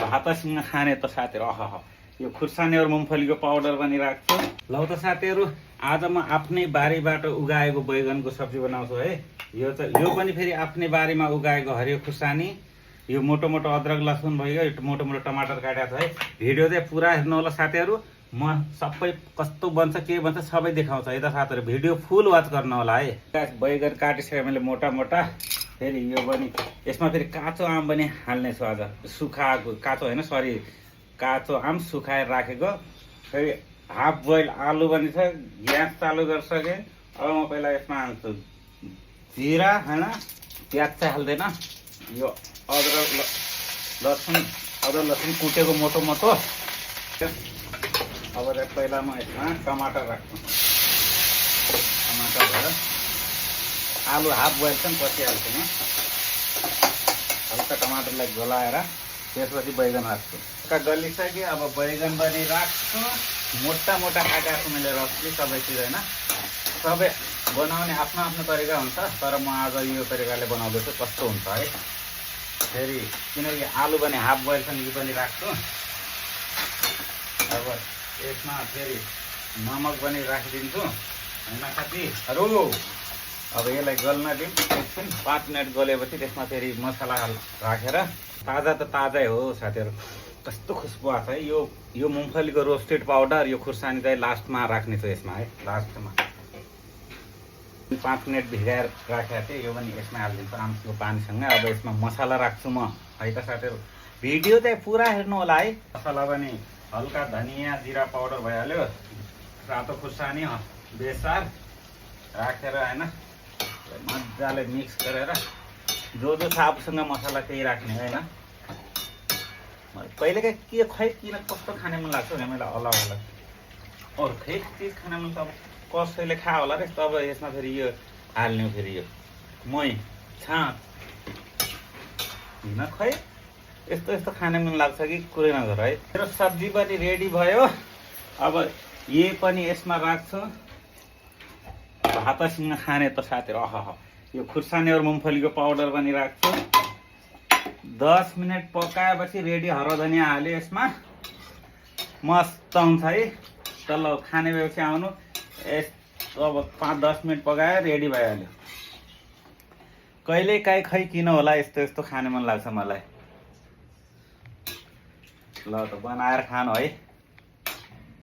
भातसँग खाने त साथीहरू अह यो खुर्सानी और मुम्फलीको पाउडर पनि राख्छु। लौ त साथीहरू, आज म आफ्नै बारीबाट उगाएको बैगनको सब्जी बनाउँछु है। यो पनि फेरि आफ्नै बारीमा उगाएको हरियो खुर्सानी, यो मोटो मोटो अदरक लसुन भइगयो, यो मोटो मोटो टमाटर काटेको छ है। भिडियो चाहिँ पुरा हेर्नु होला साथीहरू, म सबै कस्तो बन्छ के बन्छ सबै देखाउँछ है त साथीहरू, भिडियो फुल वाच गर्नु होला है। बैगन काटिसकेँ मैले मोटा मोटा, फेरि यो पनि यसमा फेरि काँचो आम पनि हाल्नेछु आज। सुखाएको काँचो होइन, सरी काँचो आम सुखाएर राखेको। फेरि हाफ बोइल आलु पनि छ। ग्यास चालु गरिसकेँ। अब म पहिला यसमा हाल्छु जिरा होइन, प्याज चाहिँ हाल्दैन। यो अदरक लसुन कुटेको मोटो मोटो। अब चाहिँ पहिला म यसमा टमाटर राख्छु। टमाटर भयो, आलु हाफ बोइल चाहिँ पछि हाल्छु म। हल्का टमाटरलाई गलाएर त्यसपछि बैगन राख्छु। गलिसक्यो, अब बैगन पनि राख्छु। मोटा मोटा काटेको छु मैले रफली सबैतिर होइन। सबै बनाउने आफ्नो आफ्नो तरिका हुन्छ, तर म आज यो तरिकाले बनाउँदैछु, कस्तो हुन्छ है। फेरि किनकि आलु पनि हाफ बोइल छ, यो पनि राख्छु। अब यसमा फेरि नमक पनि राखिदिन्छु होइन साथीहरू। अब यसलाई गल्न दिउँ एकछिन, 5 मिनट गलेपछि त्यसमा फेरि मसला राखेर। ताजा त ताजै हो साथीहरू, कस्तो खुसबु आएको छ है। यो मुम्फलीको रोस्टेड पाउडर, यो खुर्सानी चाहिँ लास्टमा राख्ने छु यसमा है, लास्टमा 5 मिनट भिजाएर राखेको थिएँ। यो पनि यसमा हालिदिन्छु आमको पानीसँग। अब यसमा मसला राख्छु म है त साथीहरू, भिडियो चाहिँ पुरा हेर्नु होला है। मसला पनि हल्का धनियाँ जिरा पाउडर भइहाल्यो, रातो खुर्सानी बेसार राखेर होइन मजाले मिक्स गरेर, जो छ आफूसँग मसला त्यही राख्ने होइन। कहिलेकाहीँ के खै किन कस्तो खाने मन लाग्छ भने मलाई अलग अलग अर्कै चिज खाने मन त अब कसैले खायो होला रे। तब यसमा फेरि यो हाल्ने, फेरि यो मही छाँट होइन, खै यस्तो यस्तो खाने मन लाग्छ कि कुरै नगर है। मेरो सब्जी पनि रेडी भयो। अब यही पनि यसमा राख्छु। भातसँग खाने त साथीहरू अह यो खुर्सानी और मुम्फलीको पाउडर पनि राख्छु। 10 मिनट पकाएपछि रेडी। हरो धनियाँ हाल्यो यसमा, मस्त हुन्छ है। चल खाने बेपछि आउनु। अब 5-10 मिनट पकायो, रेडी भइहाल्यो। कहिलेकाहीँ खै किन होला यस्तो यस्तो खाने मन लाग्छ मलाई। ल त बनाएर खानु है।